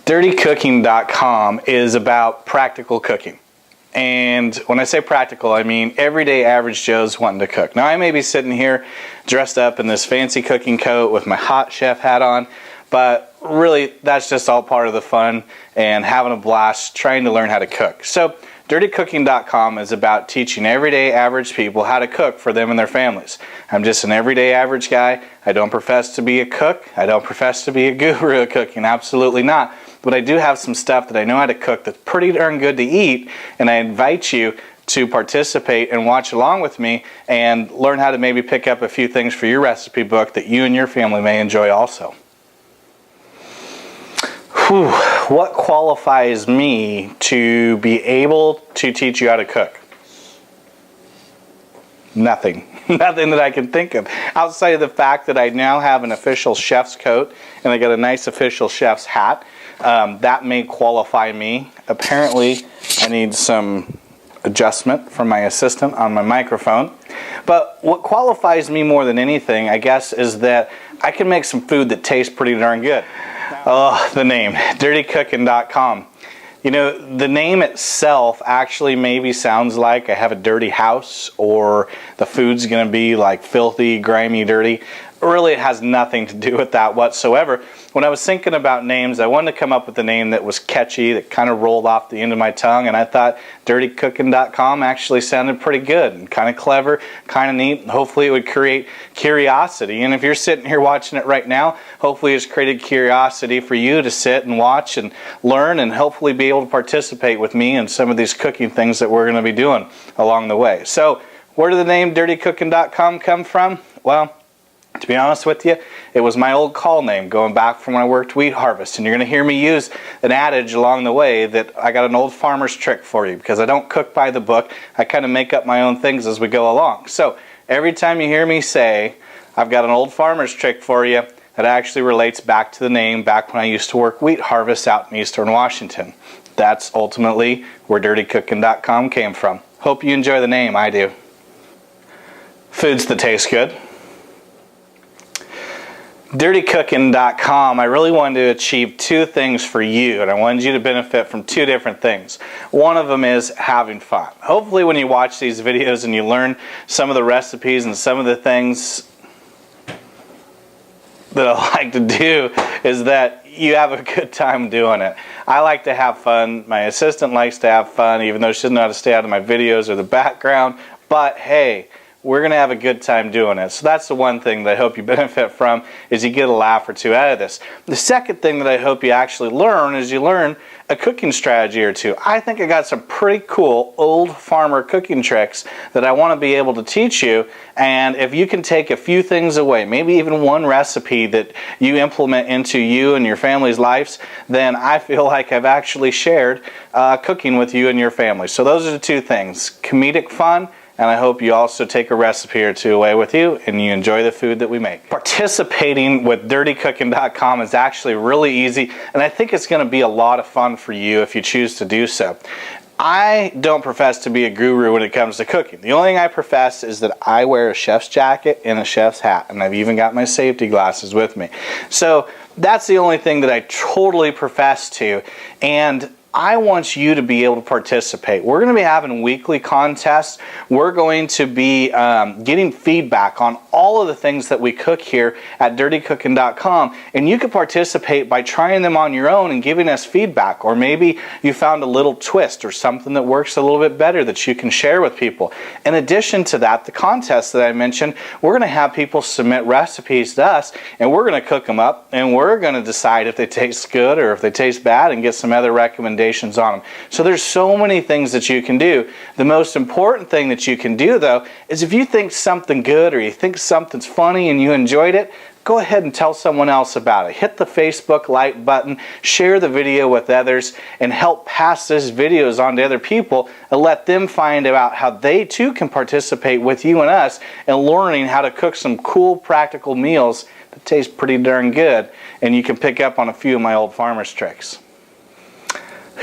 Dirtycooking.com is about practical cooking. And when I say practical, I mean everyday average Joe's wanting to cook. Now, I may be sitting here dressed up in this fancy cooking coat with my hot chef hat on, but really that's just all part of the fun and having a blast trying to learn how to cook. So Dirtycooking.com is about teaching everyday average people how to cook for them and their families. I'm just an everyday average guy. I don't profess to be a cook. I don't profess to be a guru at cooking. Absolutely not. But I do have some stuff that I know how to cook that's pretty darn good to eat, and I invite you to participate and watch along with me and learn how to maybe pick up a few things for your recipe book that you and your family may enjoy also. Whew, what qualifies me to be able to teach you how to cook? Nothing. Nothing that I can think of. Outside of the fact that I now have an official chef's coat and I got a nice official chef's hat, that may qualify me. Apparently, I need some adjustment from my assistant on my microphone. But what qualifies me more than anything, I guess, is that I can make some food that tastes pretty darn good. Oh, the name, Dirtycooking.com. You know, the name itself actually maybe sounds like I have a dirty house or the food's going to be like filthy, grimy, dirty. Really, it has nothing to do with that whatsoever. When I was thinking about names, I wanted to come up with a name that was catchy, that kind of rolled off the end of my tongue, and I thought Dirtycooking.com actually sounded pretty good and kind of clever, kind of neat. Hopefully it would create curiosity, and if you're sitting here watching it right now, hopefully it's created curiosity for you to sit and watch and learn and hopefully be able to participate with me in some of these cooking things that we're going to be doing along the way. So, where did the name Dirtycooking.com come from? Well, to be honest with you, it was my old call name going back from when I worked wheat harvest. And you're going to hear me use an adage along the way that I got an old farmer's trick for you, because I don't cook by the book. I kind of make up my own things as we go along. So every time you hear me say, I've got an old farmer's trick for you, that actually relates back to the name back when I used to work wheat harvest out in Eastern Washington. That's ultimately where Dirtycooking.com came from. Hope you enjoy the name. I do. Foods that taste good. Dirtycooking.com, I really wanted to achieve two things for you, and I wanted you to benefit from two different things. One of them is having fun. Hopefully when you watch these videos and you learn some of the recipes and some of the things that I like to do is that you have a good time doing it. I like to have fun. My assistant likes to have fun, even though she doesn't know how to stay out of my videos or the background. But hey, we're going to have a good time doing it. So that's the one thing that I hope you benefit from, is you get a laugh or two out of this. The second thing that I hope you actually learn is you learn a cooking strategy or two. I think I got some pretty cool old farmer cooking tricks that I want to be able to teach you, and if you can take a few things away, maybe even one recipe that you implement into you and your family's lives, then I feel like I've actually shared cooking with you and your family. So those are the two things: comedic fun, and I hope you also take a recipe or two away with you and you enjoy the food that we make. Participating with Dirtycooking.com is actually really easy, and I think it's going to be a lot of fun for you if you choose to do so. I don't profess to be a guru when it comes to cooking. The only thing I profess is that I wear a chef's jacket and a chef's hat, and I've even got my safety glasses with me. So that's the only thing that I totally profess to, and I want you to be able to participate. We're going to be having weekly contests. We're going to be getting feedback on all of the things that we cook here at Dirtycooking.com, and you can participate by trying them on your own and giving us feedback, or maybe you found a little twist or something that works a little bit better that you can share with people. In addition to that, the contest that I mentioned, we're going to have people submit recipes to us, and we're going to cook them up, and we're going to decide if they taste good or if they taste bad and get some other recommendations on them. So there's so many things that you can do. The most important thing that you can do, though, is if you think something good or you think something's funny and you enjoyed it, go ahead and tell someone else about it. Hit the Facebook like button, share the video with others, and help pass this videos on to other people and let them find out how they too can participate with you and us in learning how to cook some cool, practical meals that taste pretty darn good, and you can pick up on a few of my old farmer's tricks.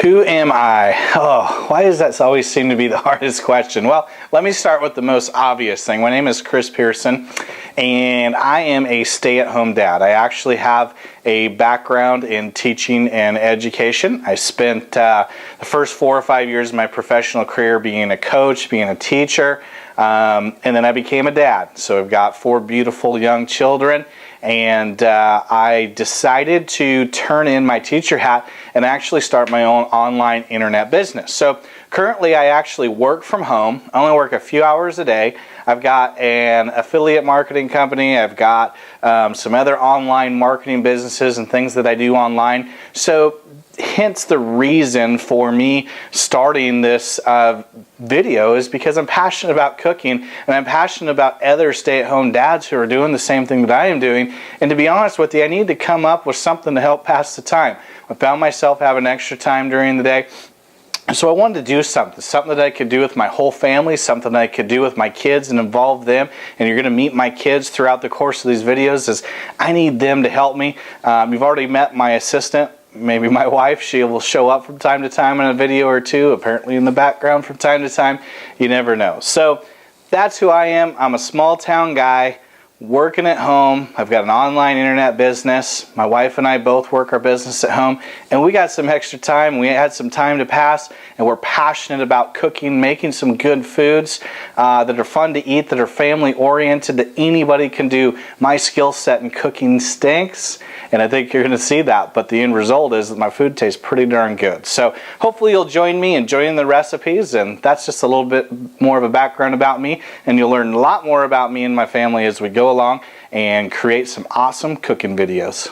Who am I? Oh, why does that always seem to be the hardest question? Well, let me start with the most obvious thing. My name is Chris Pearson, and I am a stay-at-home dad. I actually have a background in teaching and education. I spent the first 4 or 5 years of my professional career being a coach, being a teacher, and then I became a dad. So I've got 4 beautiful young children, and I decided to turn in my teacher hat and actually start my own online internet business. So currently I actually work from home. I only work a few hours a day. I've got an affiliate marketing company. I've got some other online marketing businesses and things that I do online. So hence the reason for me starting this video is because I'm passionate about cooking, and I'm passionate about other stay-at-home dads who are doing the same thing that I am doing. And to be honest with you, I need to come up with something to help pass the time. I found myself having extra time during the day, so I wanted to do something that I could do with my whole family, something that I could do with my kids and involve them. And you're going to meet my kids throughout the course of these videos, as I need them to help me. You've already met my assistant, maybe my wife. She will show up from time to time in a video or two, apparently in the background from time to time. You never know. So that's who I am. I'm a small town guy working at home. I've got an online internet business. My wife and I both work our business at home, and we got some extra time. We had some time to pass, and we're passionate about cooking, making some good foods that are fun to eat, that are family oriented, that anybody can do. My skill set in cooking stinks, and I think you're going to see that, but the end result is that my food tastes pretty darn good. So hopefully you'll join me in enjoying the recipes, and that's just a little bit more of a background about me, and you'll learn a lot more about me and my family as we go along and create some awesome cooking videos.